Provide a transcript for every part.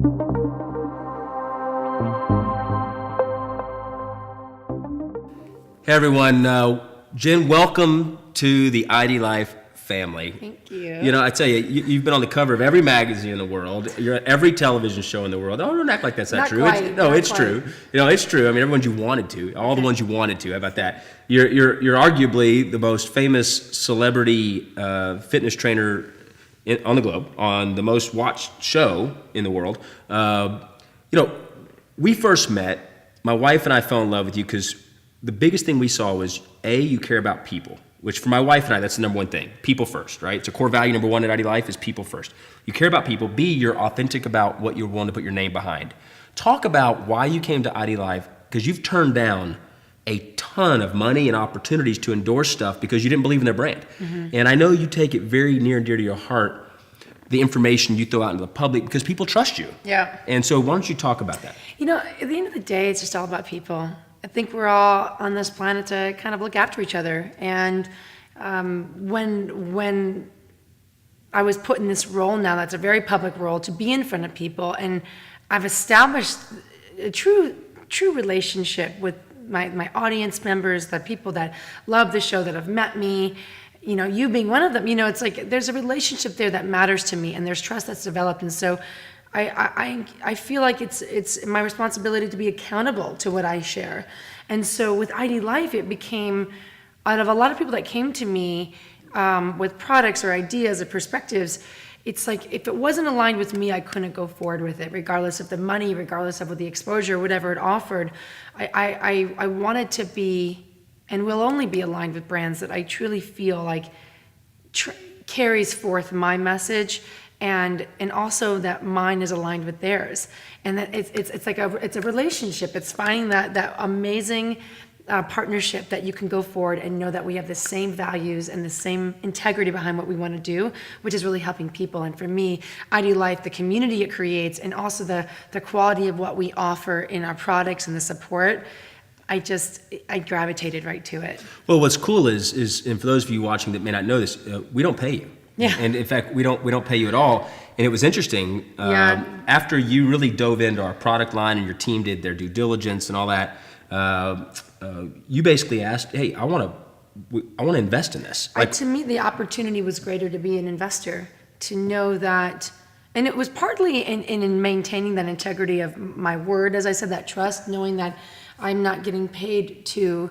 Hey everyone, Jen, welcome to the IDLife family. Thank you. You know, I tell you, you've been on the cover of every magazine in the world. You're at every television show in the world. Oh, don't act like that's not true. It's true. You know, it's true. I mean, everyone's you wanted to, all the ones you wanted to. How about that? You're arguably the most famous celebrity fitness trainer on the globe, on the most watched show in the world. You know, we first met. My wife and I fell in love with you because the biggest thing we saw was, A, you care about people, which for my wife and I, that's the number one thing. People first, right? It's a core value number one at IDLife is people first. You care about people. B, you're authentic about what you're willing to put your name behind. Talk about why you came to IDLife, because you've turned down a ton of money and opportunities to endorse stuff because you didn't believe in their brand. Mm-hmm. And I know you take it very near and dear to your heart, the information you throw out into the public, because people trust you. Yeah. And so why don't you talk about that? You know, at the end of the day, it's just all about people. I think we're all on this planet to kind of look after each other. And when I was put in this role now, that's a very public role, to be in front of people, and I've established a true relationship with my audience members, the people that love the show, that have met me, you know, you being one of them. You know, it's like there's a relationship there that matters to me, and there's trust that's developed. And so I feel like it's my responsibility to be accountable to what I share. And so with IDLife, it became, out of a lot of people that came to me with products or ideas or perspectives, it's like if it wasn't aligned with me, I couldn't go forward with it, regardless of the money, regardless of the exposure, whatever it offered. I wanted to be, and will only be, aligned with brands that I truly feel like carries forth my message, and also that mine is aligned with theirs, and that it's like it's a relationship. It's finding that amazing partnership that you can go forward and know that we have the same values and the same integrity behind what we want to do, which is really helping people. And for me, IDLife, the community it creates, and also the quality of what we offer in our products and the support, I gravitated right to it. Well, what's cool is, and for those of you watching that may not know this, we don't pay you. Yeah. And in fact, we don't pay you at all. And it was interesting, after you really dove into our product line and your team did their due diligence and all that, you basically asked, hey, I want to invest in this. To me, the opportunity was greater to be an investor, to know that, and it was partly in maintaining that integrity of my word, as I said, that trust, knowing that I'm not getting paid to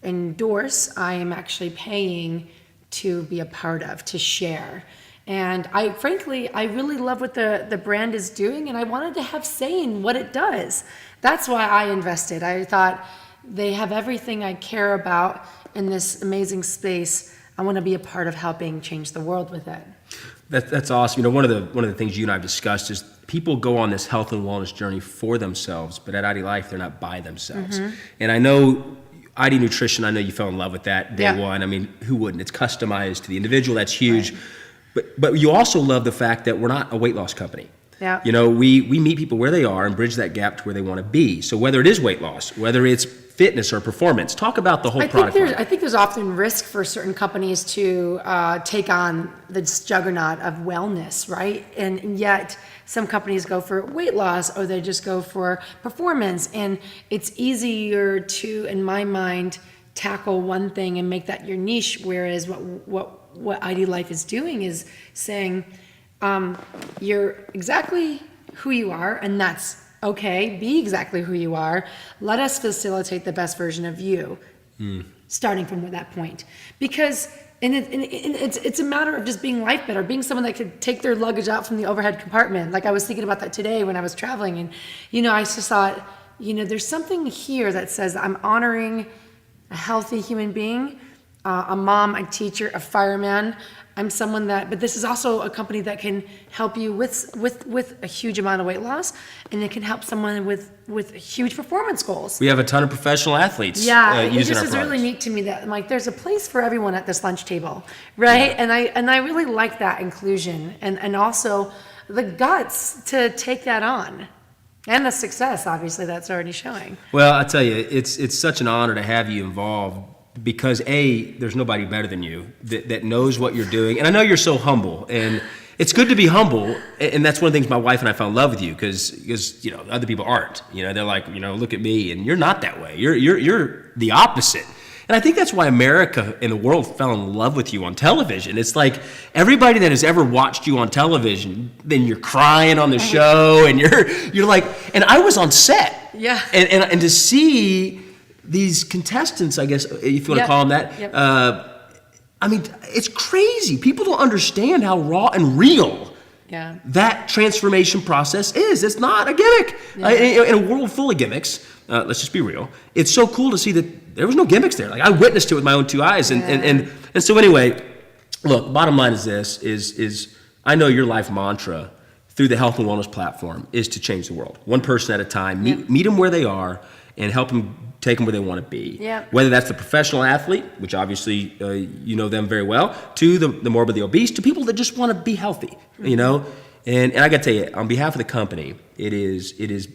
endorse, I am actually paying to be a part of, to share. And I really love what the brand is doing, and I wanted to have say in what it does. That's why I invested. I thought they have everything I care about in this amazing space. I want to be a part of helping change the world with it. That's awesome. You know, one of the things you and I have discussed is people go on this health and wellness journey for themselves, but at IDLife, they're not by themselves. Mm-hmm. And I know ID Nutrition, I know you fell in love with that day one. I mean, who wouldn't? It's customized to the individual. That's huge. Right. But you also love the fact that we're not a weight loss company. Yeah. You know, we meet people where they are and bridge that gap to where they want to be. So whether it is weight loss, whether it's fitness or performance, talk about the whole product line. I think there's often risk for certain companies to take on this juggernaut of wellness, right? And yet some companies go for weight loss, or they just go for performance. And it's easier to, in my mind, tackle one thing and make that your niche. Whereas what IDLife is doing is saying, you're exactly who you are, and that's okay. Be exactly who you are. Let us facilitate the best version of you, starting from that point. Because it's a matter of just being life better, being someone that could take their luggage out from the overhead compartment. Like I was thinking about that today when I was traveling, and I just thought, there's something here that says I'm honoring a healthy human being, a mom, a teacher, a fireman. I'm someone but this is also a company that can help you with a huge amount of weight loss, and it can help someone with huge performance goals. We have a ton of professional athletes using our products. It just is really neat to me that there's a place for everyone at this lunch table, right? Yeah. And I really like that inclusion, and also the guts to take that on. And the success, obviously, that's already showing. Well, I tell you, it's such an honor to have you involved, because there's nobody better than you that knows what you're doing. And I know you're so humble, and It's good to be humble, and that's one of the things my wife and I fell in love with you because other people aren't. They're like, look at me, and you're not that way. You're the opposite. And I think that's why America and the world fell in love with you on television. It's like everybody that has ever watched you on television, then you're crying on the show, and you're like, and I was on set. Yeah. And to see these contestants, I guess, if you want to call them that, I mean, it's crazy. People don't understand how raw and real that transformation process is. It's not a gimmick. In a world full of gimmicks, let's just be real. It's so cool to see that there was no gimmicks there. Like, I witnessed it with my own two eyes. And so anyway, look, bottom line is this, is I know your life mantra through the health and wellness platform is to change the world. One person at a time, meet them where they are and help them take them where they want to be. Yep. Whether that's the professional athlete, which obviously you know them very well, to the morbidly obese, to people that just want to be healthy, And I got to tell you, on behalf of the company, it is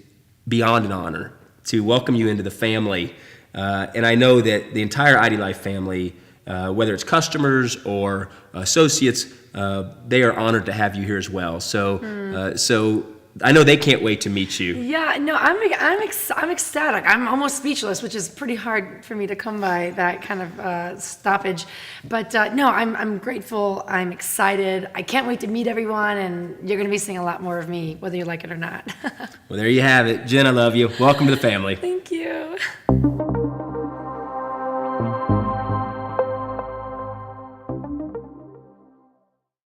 beyond an honor to welcome you into the family. And I know that the entire IDLife family, whether it's customers or associates, they are honored to have you here as well. So I know they can't wait to meet you. Yeah, no, I'm ecstatic. I'm almost speechless, which is pretty hard for me to come by that kind of stoppage. But no, I'm grateful. I'm excited. I can't wait to meet everyone, and you're going to be seeing a lot more of me, whether you like it or not. Well, there you have it. Jen, I love you. Welcome to the family. Thank you.